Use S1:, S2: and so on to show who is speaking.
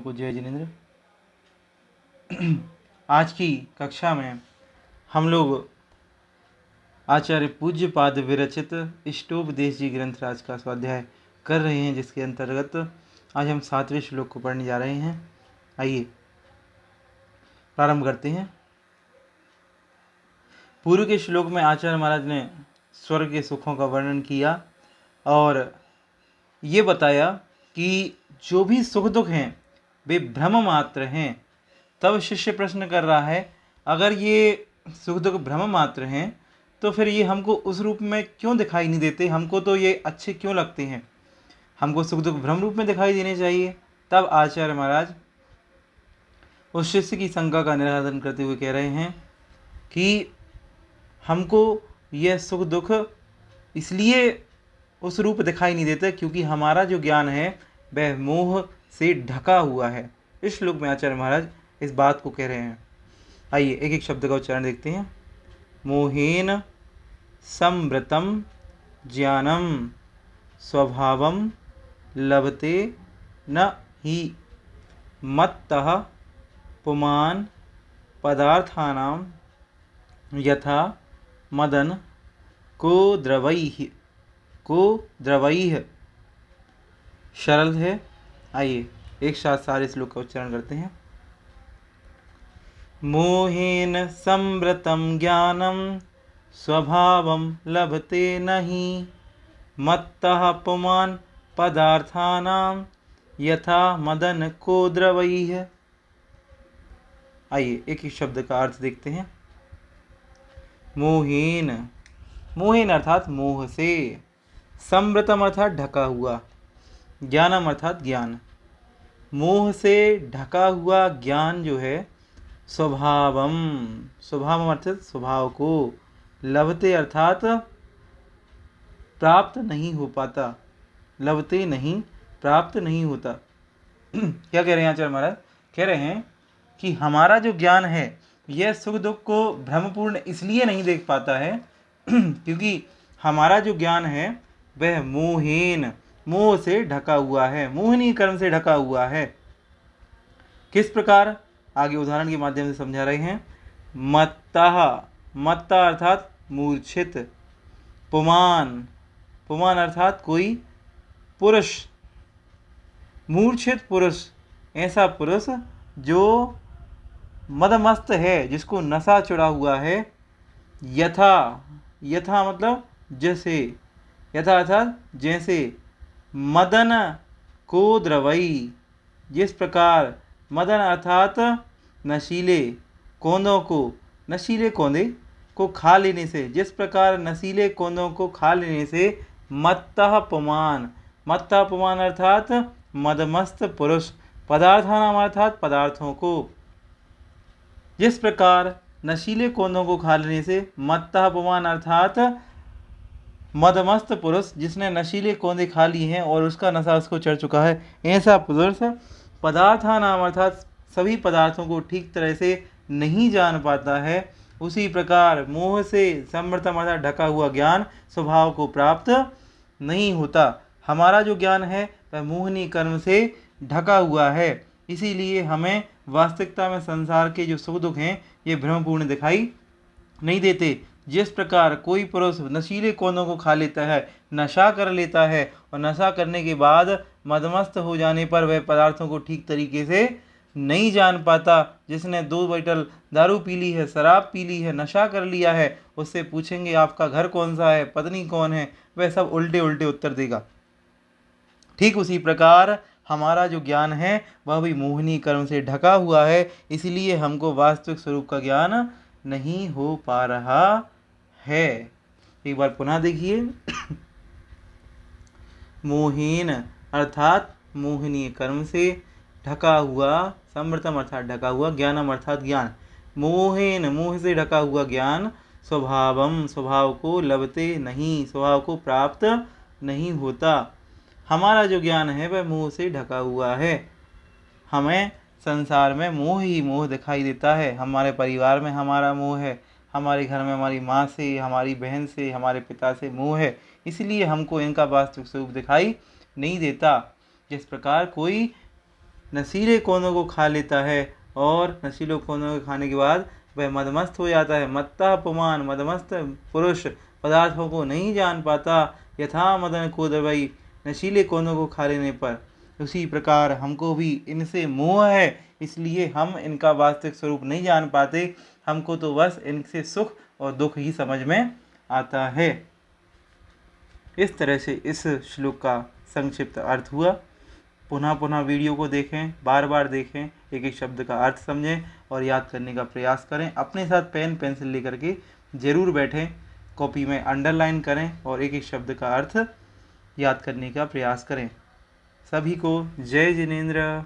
S1: को जय जिनेन्द्र। आज की कक्षा में हम लोग आचार्य पूज्यपाद विरचित इष्टोपदेश जी ग्रंथराज का स्वाध्याय कर रहे हैं, जिसके अंतर्गत आज हम 7वें श्लोक को पढ़ने जा रहे हैं। आइए प्रारंभ करते हैं। पूर्व के श्लोक में आचार्य महाराज ने स्वर्ग के सुखों का वर्णन किया और ये बताया कि जो भी सुख दुख हैं वे भ्रम मात्र हैं। तब शिष्य प्रश्न कर रहा है, अगर ये सुख दुख भ्रम मात्र हैं तो फिर ये हमको उस रूप में क्यों दिखाई नहीं देते, हमको तो ये अच्छे क्यों लगते हैं, हमको सुख दुख भ्रम रूप में दिखाई देने चाहिए। तब आचार्य महाराज उस शिष्य की शंका का निराकरण करते हुए कह रहे हैं कि हमको यह सुख दुख इसलिए उस रूप दिखाई नहीं देते क्योंकि हमारा जो ज्ञान है वह मोह से ढका हुआ है। इस श्लोक में आचार्य महाराज इस बात को कह रहे हैं। आइए एक एक शब्द का उच्चारण देखते हैं। मोहेन संवृतम ज्ञानम स्वभावम लभते न हि मत्तः पुमान् पदार्थानां यथा मदन को द्रवैः। सरल है। आइए एक साथ सारे श्लोक का उच्चारण करते हैं। मोहेन संवृतम ज्ञानम स्वभावम लभते नहि मत्तः पुमान् पदार्थानां यथा मदन को द्रवैः। आइए एक एक शब्द का अर्थ देखते हैं। मोहेन, मोहेन अर्थात मोह से, संवृतम अर्थात ढका हुआ, ज्ञानम अर्थात ज्ञान। मोह से ढका हुआ ज्ञान जो है स्वभावम, स्वभावम अर्थात स्वभाव को, लभते अर्थात प्राप्त नहीं हो पाता, लभते नहीं प्राप्त नहीं होता। क्या कह रहे हैं आचार्य महाराज? कह रहे हैं कि हमारा जो ज्ञान है यह सुख दुख को भ्रमपूर्ण इसलिए नहीं देख पाता है क्योंकि हमारा जो ज्ञान है वह मोहेन, मोह से ढका हुआ है, मोहिनी कर्म से ढका हुआ है। किस प्रकार? आगे उदाहरण के माध्यम से समझा रहे हैं। मत्तः, मत्ता अर्थात मूर्छित, पुमान, पुमान अर्थात कोई पुरुष, मूर्छित पुरुष, ऐसा पुरुष जो मदमस्त है, जिसको नशा चढ़ा हुआ है। यथा, यथा मतलब जैसे, यथा अर्थात जैसे, मदन को द्रवई, जिस प्रकार, मदन अर्थात नशीले कौंदों को, नशीले कौंदे को खा लेने से, जिस प्रकार नशीले कौंदों को खा लेने से मत्तः पुमान, मत्तः पुमान अर्थात मदमस्त पुरुष, पदार्थानाम अर्थात पदार्थों को, जिस प्रकार नशीले कौंदों को खा लेने से मत्तः पुमान अर्थात मदमस्त पुरुष, जिसने नशीले कौंदे खा लिए हैं और उसका नशा उसको चढ़ चुका है, ऐसा पुरुष पदार्थानाम अर्थात सभी पदार्थों को ठीक तरह से नहीं जान पाता है। उसी प्रकार मोह से समृतम अर्थात ढका हुआ ज्ञान स्वभाव को प्राप्त नहीं होता। हमारा जो ज्ञान है वह मोहनी कर्म से ढका हुआ है, इसीलिए हमें वास्तविकता में संसार के जो सुख दुख हैं ये भ्रमपूर्ण दिखाई नहीं देते। जिस प्रकार कोई पुरुष नशीले कौंदों को खा लेता है, नशा कर लेता है और नशा करने के बाद मदमस्त हो जाने पर वह पदार्थों को ठीक तरीके से नहीं जान पाता। जिसने 2 बोतल दारू पी ली है, शराब पी ली है, नशा कर लिया है, उससे पूछेंगे आपका घर कौन सा है, पत्नी कौन है, वह सब उल्टे उल्टे उत्तर देगा। ठीक उसी प्रकार हमारा जो ज्ञान है वह भी मोहिनी कर्म से ढका हुआ है, इसलिए हमको वास्तविक स्वरूप का ज्ञान नहीं हो पा रहा है। एक बार पुनः देखिए। मोहीन अर्थात मोहिनी कर्म से ढका हुआ, समृतम अर्थात ढका हुआ, ज्ञानम अर्थात ज्ञान, मोहेन मोह से ढका हुआ ज्ञान, स्वभावम स्वभाव को, लभते नहीं स्वभाव को प्राप्त नहीं होता। हमारा जो ज्ञान है वह मोह से ढका हुआ है। हमें संसार में मोह ही मोह दिखाई देता है। हमारे परिवार में हमारा मोह है, हमारे घर में हमारी माँ से, हमारी बहन से, हमारे पिता से मोह है, इसलिए हमको इनका वास्तविक स्वरूप दिखाई नहीं देता। जिस प्रकार कोई नशीले कोनों को खा लेता है और नशीले कोनों को खाने के बाद वह मदमस्त हो जाता है। मत्तः पुमान, मदमस्त पुरुष पदार्थों को नहीं जान पाता। यथा मदन को दवाई, नशीले कोनों को खा लेने पर। उसी प्रकार हमको भी इनसे मोह है, इसलिए हम इनका वास्तविक स्वरूप नहीं जान पाते। हमको तो बस इनसे सुख और दुख ही समझ में आता है। इस तरह से इस श्लोक का संक्षिप्त अर्थ हुआ। पुनः पुनः वीडियो को देखें, बार बार देखें, एक एक शब्द का अर्थ समझें और याद करने का प्रयास करें। अपने साथ पेन पेंसिल लेकर के ज़रूर बैठें, कॉपी में अंडरलाइन करें और एक एक शब्द का अर्थ याद करने का प्रयास करें। सभी को जय जिनेंद्र।